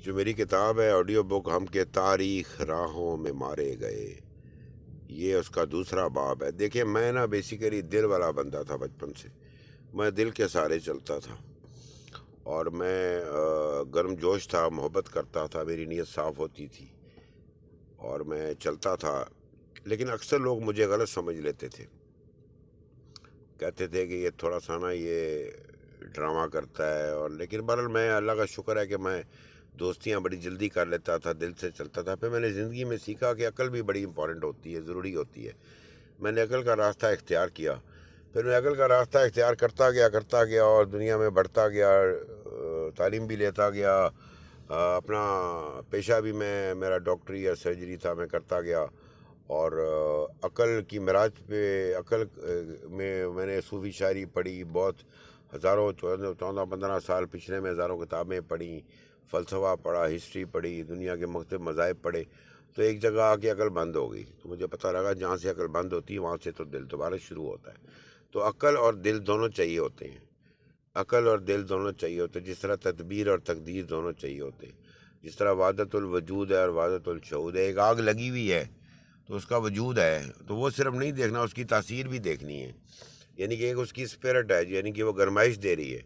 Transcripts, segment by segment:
جو میری کتاب ہے آڈیو بک ہم کے تاریخ راہوں میں مارے گئے، یہ اس کا دوسرا باب ہے۔ دیکھیں میں نا بیسیکلی دل والا بندہ تھا بچپن سے، میں دل کے سارے چلتا تھا اور میں گرم جوش تھا، محبت کرتا تھا، میری نیت صاف ہوتی تھی اور میں چلتا تھا۔ لیکن اکثر لوگ مجھے غلط سمجھ لیتے تھے، کہتے تھے کہ یہ تھوڑا سا نا یہ ڈرامہ کرتا ہے، اور لیکن بہرحال میں اللہ کا شکر ہے کہ میں دوستیاں بڑی جلدی کر لیتا تھا، دل سے چلتا تھا۔ پھر میں نے زندگی میں سیکھا کہ عقل بھی بڑی امپورٹنٹ ہوتی ہے، ضروری ہوتی ہے۔ میں نے عقل کا راستہ اختیار کیا، پھر میں عقل کا راستہ اختیار کرتا گیا اور دنیا میں بڑھتا گیا، تعلیم بھی لیتا گیا، اپنا پیشہ بھی میرا ڈاکٹری یا سرجری تھا، میں کرتا گیا، اور عقل کی معراج پہ عقل میں نے صوفی شاعری پڑھی بہت، ہزاروں 14-15 سال پچھلے میں ہزاروں کتابیں پڑھی، فلسفہ پڑھا، ہسٹری پڑھی، دنیا کے مختلف مذاہب پڑھے۔ تو ایک جگہ آ کے عقل بند ہو گئی، تو مجھے پتہ لگا جہاں سے عقل بند ہوتی ہے وہاں سے تو دل دوبارہ شروع ہوتا ہے۔ تو عقل اور دل دونوں چاہیے ہوتے ہیں، عقل اور دل دونوں چاہیے ہوتے ہیں، جس طرح تدبیر اور تقدیر دونوں چاہیے ہوتے ہیں، جس طرح وحدت الوجود ہے اور وحدت الشہود ہے۔ ایک آگ لگی ہوئی ہے تو اس کا وجود ہے، تو وہ صرف نہیں دیکھنا، اس کی تاثیر بھی دیکھنی ہے، یعنی کہ ایک اس کی اسپرٹ ہے، یعنی کہ وہ گرمائش دے رہی ہے۔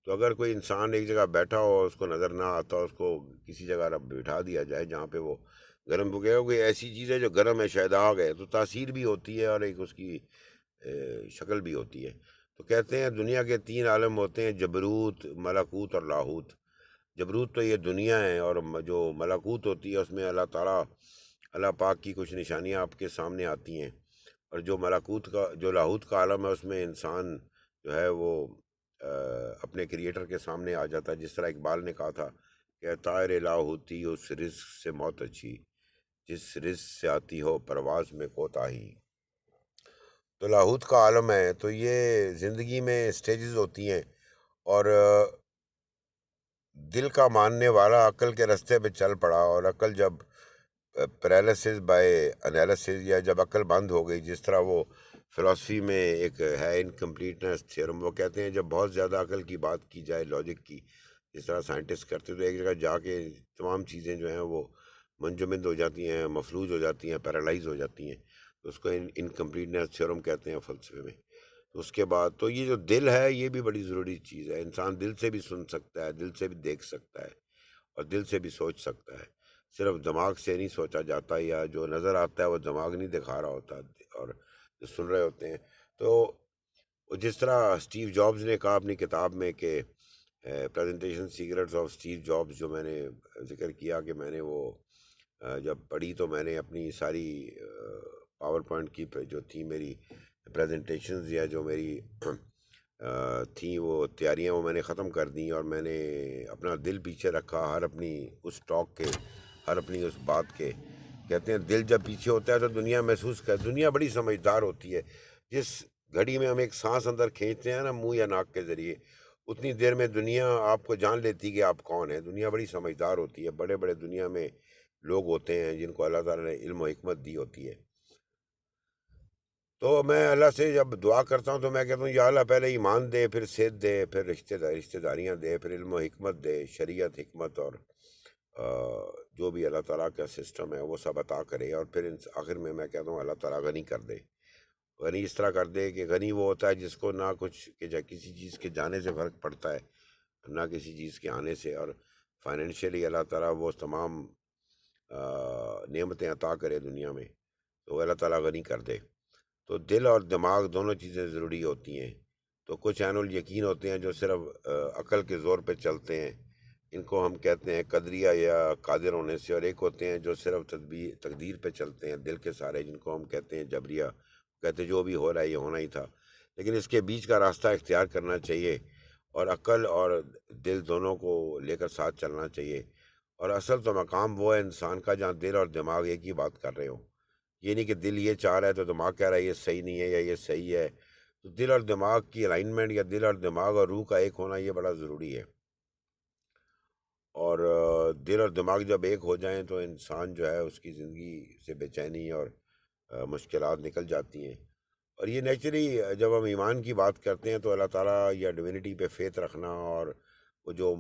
تو اگر کوئی انسان ایک جگہ بیٹھا ہو، اس کو نظر نہ آتا، اس کو کسی جگہ بٹھا دیا جائے جہاں پہ وہ گرم ہو گیا، کوئی ایسی چیز ہے جو گرم ہے، شاید آگ ہے، تو تاثیر بھی ہوتی ہے اور ایک اس کی شکل بھی ہوتی ہے۔ تو کہتے ہیں دنیا کے 3 عالم ہوتے ہیں، جبروت، ملکوت اور لاہوت۔ جبروت تو یہ دنیا ہے، اور جو ملکوت ہوتی ہے اس میں اللہ پاک کی کچھ نشانیاں آپ کے سامنے آتی ہیں، اور جو لاہوت کا عالم ہے اس میں انسان جو ہے وہ اپنے کریٹر کے سامنے آ جاتا ہے۔ جس طرح اقبال نے کہا تھا کہ طائر لاہوتی اس رزق سے موت اچھی، جس رزق سے آتی ہو پرواز میں کوتاہی۔ تو لاہوت کا عالم ہے، تو یہ زندگی میں سٹیجز ہوتی ہیں، اور دل کا ماننے والا عقل کے رستے پہ چل پڑا، اور عقل جب پیرالسس بائی انالیسس، یا جب عقل بند ہو گئی، جس طرح وہ فلاسفی میں ایک ہے انکمپلیٹنس تھیورم، وہ کہتے ہیں جب بہت زیادہ عقل کی بات کی جائے، لاجک کی، جس طرح سائنٹسٹ کرتے، تو ایک جگہ جا کے تمام چیزیں جو ہیں وہ منجمد ہو جاتی ہیں، مفلوج ہو جاتی ہیں، پیرالائز ہو جاتی ہیں، تو اس کو انکمپلیٹنس تھیورم کہتے ہیں فلسفے میں۔ تو اس کے بعد تو یہ جو دل ہے یہ بھی بڑی ضروری چیز ہے، انسان دل سے بھی سن سکتا ہے، دل سے بھی دیکھ سکتا ہے، اور دل سے بھی سوچ سکتا ہے، صرف دماغ سے نہیں سوچا جاتا، یا جو نظر آتا ہے وہ دماغ نہیں دکھا رہا ہوتا، اور جو سن رہے ہوتے ہیں۔ تو جس طرح اسٹیو جابز نے کہا اپنی کتاب میں کہ presentation secrets of Steve jobs, جو میں نے ذکر کیا کہ میں نے وہ جب پڑھی تو میں نے اپنی ساری پاور پوائنٹ کی جو تھی میری پریزنٹیشنز، یا جو میری تھیں وہ تیاریاں، وہ میں نے ختم کر دیں، اور میں نے اپنا دل پیچھے رکھا ہر اپنی اس ٹاک کے، ہر اپنی اس بات کے۔ کہتے ہیں دل جب پیچھے ہوتا ہے تو دنیا محسوس دنیا بڑی سمجھدار ہوتی ہے۔ جس گھڑی میں ہم ایک سانس اندر کھینچتے ہیں نا منہ یا ناک کے ذریعے، اتنی دیر میں دنیا آپ کو جان لیتی کہ آپ کون ہیں۔ دنیا بڑی سمجھدار ہوتی ہے، بڑے بڑے دنیا میں لوگ ہوتے ہیں جن کو اللہ تعالیٰ نے علم و حکمت دی ہوتی ہے۔ تو میں اللہ سے جب دعا کرتا ہوں تو میں کہتا ہوں یا اللہ پہلے ایمان دے، پھر صحت دے، پھر رشتہ داریاں دے، پھر علم و حکمت دے، شریعت، حکمت، اور جو بھی اللہ تعالیٰ کا سسٹم ہے وہ سب عطا کرے، اور پھر آخر میں کہتا ہوں اللہ تعالیٰ غنی کر دے۔ غنی اس طرح کر دے کہ غنی وہ ہوتا ہے جس کو نہ کچھ کسی چیز کے جانے سے فرق پڑتا ہے، نہ کسی چیز کے آنے سے، اور فائنینشیلی اللہ تعالیٰ وہ تمام نعمتیں عطا کرے دنیا میں، تو اللہ تعالیٰ غنی کر دے۔ تو دل اور دماغ دونوں چیزیں ضروری ہوتی ہیں۔ تو کچھ عین الیقین ہوتے ہیں جو صرف عقل کے زور پہ چلتے ہیں، ان کو ہم کہتے ہیں قدریہ یا قادر ہونے سے، اور ایک ہوتے ہیں جو صرف تقدیر پہ چلتے ہیں، دل کے سارے، جن کو ہم کہتے ہیں جبریہ، کہتے جو بھی ہو رہا ہے یہ ہونا ہی تھا۔ لیکن اس کے بیچ کا راستہ اختیار کرنا چاہیے، اور عقل اور دل دونوں کو لے کر ساتھ چلنا چاہیے۔ اور اصل تو مقام وہ ہے انسان کا جہاں دل اور دماغ ایک ہی بات کر رہے ہوں، یہ نہیں کہ دل یہ چاہ رہا ہے تو دماغ کہہ رہا ہے یہ صحیح نہیں ہے یا یہ صحیح ہے۔ تو دل اور دماغ کی الائنمنٹ، یا دل اور دماغ اور روح کا ایک ہونا، یہ بڑا ضروری ہے۔ اور دل اور دماغ جب ایک ہو جائیں تو انسان جو ہے اس کی زندگی سے بے چینی اور مشکلات نکل جاتی ہیں۔ اور یہ نیچرلی جب ہم ایمان کی بات کرتے ہیں تو اللہ تعالیٰ یا ڈیوینٹی پہ فیتھ رکھنا، اور وہ جو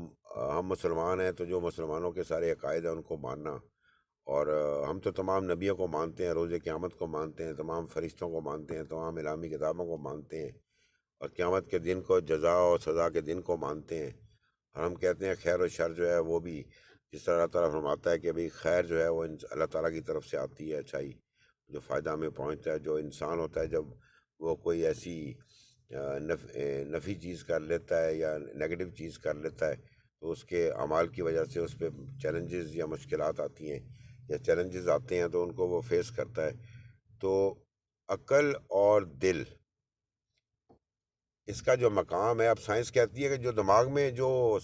ہم مسلمان ہیں تو جو مسلمانوں کے سارے عقائد ہیں ان کو ماننا، اور ہم تو تمام نبیوں کو مانتے ہیں، روز قیامت کو مانتے ہیں، تمام فرشتوں کو مانتے ہیں، تمام الہامی کتابوں کو مانتے ہیں، اور قیامت کے دن کو، جزا اور سزا کے دن کو مانتے ہیں۔ اور ہم کہتے ہیں خیر و شر جو ہے وہ بھی، جس طرح اللہ تعالیٰ فرماتا ہے کہ بھئی خیر جو ہے وہ اللہ تعالیٰ کی طرف سے آتی ہے، اچھائی جو فائدہ ہمیں پہنچتا ہے۔ جو انسان ہوتا ہے جب وہ کوئی ایسی نفی چیز کر لیتا ہے یا نگیٹو چیز کر لیتا ہے، تو اس کے اعمال کی وجہ سے اس پہ چیلنجز یا مشکلات آتی ہیں یا چیلنجز آتے ہیں تو ان کو وہ فیس کرتا ہے۔ تو عقل اور دل، اس کا جو مقام ہے، اب سائنس کہتی ہے کہ جو دماغ میں جو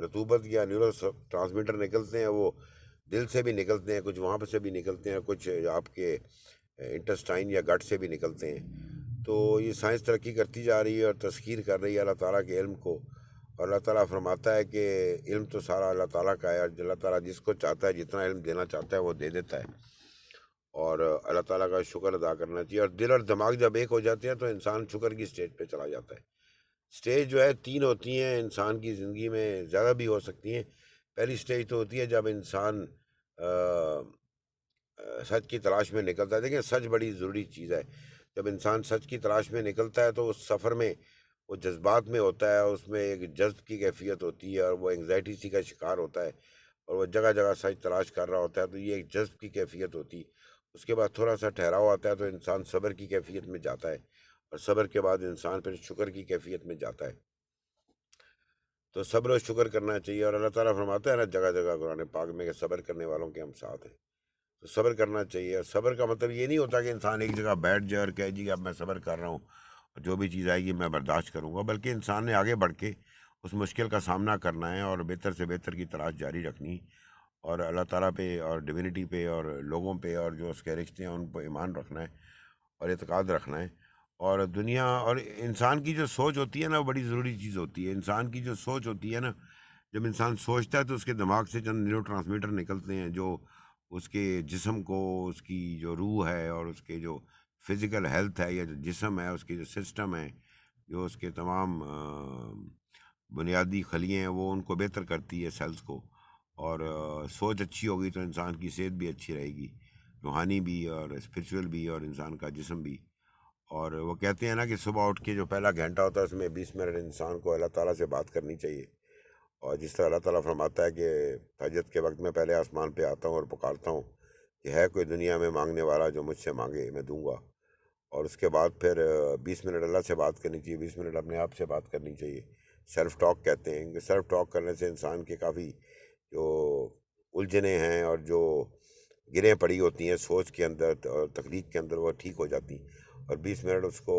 رطوبت یا نیورو ٹرانسمیٹر نکلتے ہیں وہ دل سے بھی نکلتے ہیں، کچھ وہاں پہ سے بھی نکلتے ہیں، کچھ آپ کے انٹسٹائن یا گٹ سے بھی نکلتے ہیں۔ تو یہ سائنس ترقی کرتی جا رہی ہے اور تسخیر کر رہی ہے اللہ تعالیٰ کے علم کو، اور اللہ تعالیٰ فرماتا ہے کہ علم تو سارا اللہ تعالیٰ کا ہے، اور اللہ تعالیٰ جس کو چاہتا ہے جتنا علم دینا چاہتا ہے وہ دے دیتا ہے، اور اللہ تعالیٰ کا شکر ادا کرنا چاہیے۔ اور دل اور دماغ جب ایک ہو جاتے ہیں تو انسان شکر کی سٹیج پہ چلا جاتا ہے۔ سٹیج جو ہے 3 ہوتی ہیں انسان کی زندگی میں، زیادہ بھی ہو سکتی ہیں۔ پہلی سٹیج تو ہوتی ہے جب انسان سچ کی تلاش میں نکلتا ہے۔ دیکھیں سچ بڑی ضروری چیز ہے۔ جب انسان سچ کی تلاش میں نکلتا ہے تو اس سفر میں وہ جذبات میں ہوتا ہے، اس میں ایک جذب کی کیفیت ہوتی ہے، اور وہ انگزائٹی سی کا شکار ہوتا ہے، اور وہ جگہ جگہ سچ تلاش کر رہا ہوتا ہے، تو یہ ایک جذب کی کیفیت ہوتی ہے۔ اس کے بعد تھوڑا سا ٹھہراؤ آتا ہے تو انسان صبر کی کیفیت میں جاتا ہے، اور صبر کے بعد انسان پھر شکر کی کیفیت میں جاتا ہے۔ تو صبر و شکر کرنا چاہیے، اور اللہ تعالیٰ فرماتا ہے نا جگہ جگہ قرآن پاک میں کہ صبر کرنے والوں کے ہم ساتھ ہیں۔ تو صبر کرنا چاہیے، اور صبر کا مطلب یہ نہیں ہوتا کہ انسان ایک جگہ بیٹھ جائے اور کہے جی اب میں صبر کر رہا ہوں، جو بھی چیز آئے گی میں برداشت کروں گا، بلکہ انسان نے آگے بڑھ کے اس مشکل کا سامنا کرنا ہے، اور بہتر سے بہتر کی تلاش جاری رکھنی، اور اللہ تعالیٰ پہ اور ڈیوینٹی پہ اور لوگوں پہ اور جو اس کے رشتے ہیں ان پہ ایمان رکھنا ہے اور اعتقاد رکھنا ہے۔ اور دنیا اور انسان کی جو سوچ ہوتی ہے نا وہ بڑی ضروری چیز ہوتی ہے۔ انسان کی جو سوچ ہوتی ہے نا، جب انسان سوچتا ہے تو اس کے دماغ سے چند نیورو ٹرانسمیٹر نکلتے ہیں جو اس کے جسم کو، اس کی جو روح ہے اور اس کے جو فزیکل ہیلتھ ہے یا جو جسم ہے، اس کے جو سسٹم ہے، جو اس کے تمام بنیادی خلیے ہیں، وہ ان کو بہتر کرتی ہے سیلز کو۔ اور سوچ اچھی ہوگی تو انسان کی صحت بھی اچھی رہے گی، روحانی بھی اور اسپریچول بھی، اور انسان کا جسم بھی۔ اور وہ کہتے ہیں نا کہ صبح اٹھ کے جو پہلا گھنٹہ ہوتا ہے اس میں 20 منٹ انسان کو اللہ تعالیٰ سے بات کرنی چاہیے، اور جس طرح اللہ تعالیٰ فرماتا ہے کہ تہجد کے وقت میں پہلے آسمان پہ آتا ہوں اور پکارتا ہوں کہ ہے کوئی دنیا میں مانگنے والا جو مجھ سے مانگے میں دوں گا، اور اس کے بعد پھر 20 منٹ اللہ سے بات کرنی چاہیے، 20 منٹ اپنے آپ سے بات کرنی چاہیے۔ سیلف ٹاک کہتے ہیں کہ سیلف ٹاک کرنے سے انسان کے کافی جو الجھنیں ہیں اور جو گریں پڑی ہوتی ہیں سوچ کے اندر اور تخلیق کے اندر، وہ ٹھیک ہو جاتی ہیں۔ اور 20 منٹ اس کو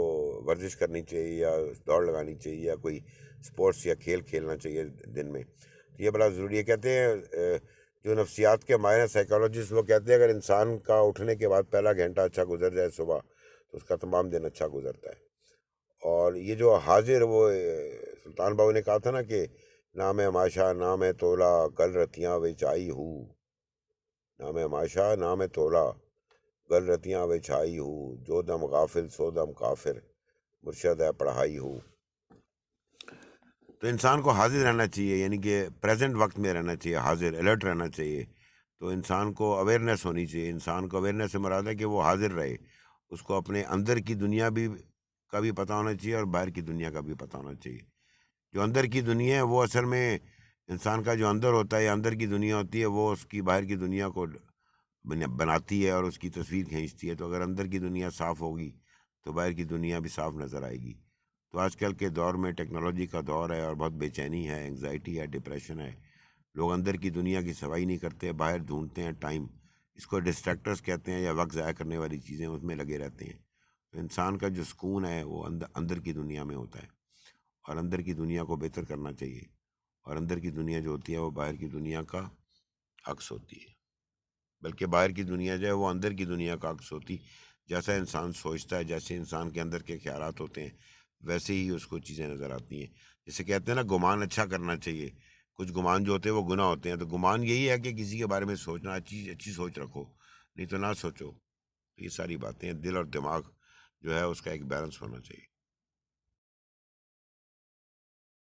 ورزش کرنی چاہیے یا دوڑ لگانی چاہیے یا کوئی سپورٹس یا کھیل کھیلنا چاہیے دن میں، تو یہ بڑا ضروری ہے۔ کہتے ہیں جو نفسیات کے ماہر ہیں، سائیکالوجسٹ، وہ کہتے ہیں اگر انسان کا اٹھنے کے بعد پہلا گھنٹہ اچھا گزر جائے صبح تو اس کا تمام دن اچھا گزرتا ہے۔ اور یہ جو حاضر، وہ سلطان بابو نے کہا تھا نا کہ نام ماشا نام تولا کل رتیاں وچائی ہو، نام ماشا نام تولا گل رتیاں وچھائی ہو، جو دم غافل سو دم کافر مرشد ہے پڑھائی ہو۔ تو انسان کو حاضر رہنا چاہیے، یعنی کہ پریزنٹ وقت میں رہنا چاہیے، حاضر الرٹ رہنا چاہیے۔ تو انسان کو اویئرنیس ہونی چاہیے، انسان کو اویئرنیس سے مراد ہے کہ وہ حاضر رہے، اس کو اپنے اندر کی دنیا بھی کا بھی پتہ ہونا چاہیے اور باہر کی دنیا کا بھی پتہ ہونا چاہیے۔ جو اندر کی دنیا ہے وہ اصل میں انسان کا جو اندر ہوتا ہے یا اندر کی دنیا ہوتی ہے، وہ اس کی باہر کی دنیا کو بناتی ہے اور اس کی تصویر کھینچتی ہے۔ تو اگر اندر کی دنیا صاف ہوگی تو باہر کی دنیا بھی صاف نظر آئے گی۔ تو آج کل کے دور میں ٹیکنالوجی کا دور ہے اور بہت بے چینی ہے، انگزائٹی ہے، ڈپریشن ہے، لوگ اندر کی دنیا کی صفائی نہیں کرتے، باہر ڈھونڈتے ہیں ٹائم، اس کو ڈسٹریکٹرز کہتے ہیں یا وقت ضائع کرنے والی چیزیں، اس میں لگے رہتے ہیں۔ تو انسان کا جو سکون ہے وہ اندر کی دنیا میں ہوتا ہے، اور اندر کی دنیا کو بہتر کرنا چاہیے، اور اندر کی دنیا جو ہوتی ہے وہ باہر کی دنیا کا عکس ہوتی ہے، بلکہ باہر کی دنیا جو ہے وہ اندر کی دنیا کا عکس ہوتی۔ جیسا انسان سوچتا ہے، جیسے انسان کے اندر کے خیالات ہوتے ہیں، ویسے ہی اس کو چیزیں نظر آتی ہیں۔ جیسے کہتے ہیں نا گمان اچھا کرنا چاہیے، کچھ گمان جو ہوتے ہیں وہ گناہ ہوتے ہیں۔ تو گمان یہی ہے کہ کسی کے بارے میں سوچنا، اچھی سوچ رکھو، نہیں تو نہ سوچو۔ تو یہ ساری باتیں، دل اور دماغ جو ہے اس کا ایک بیلنس ہونا چاہیے۔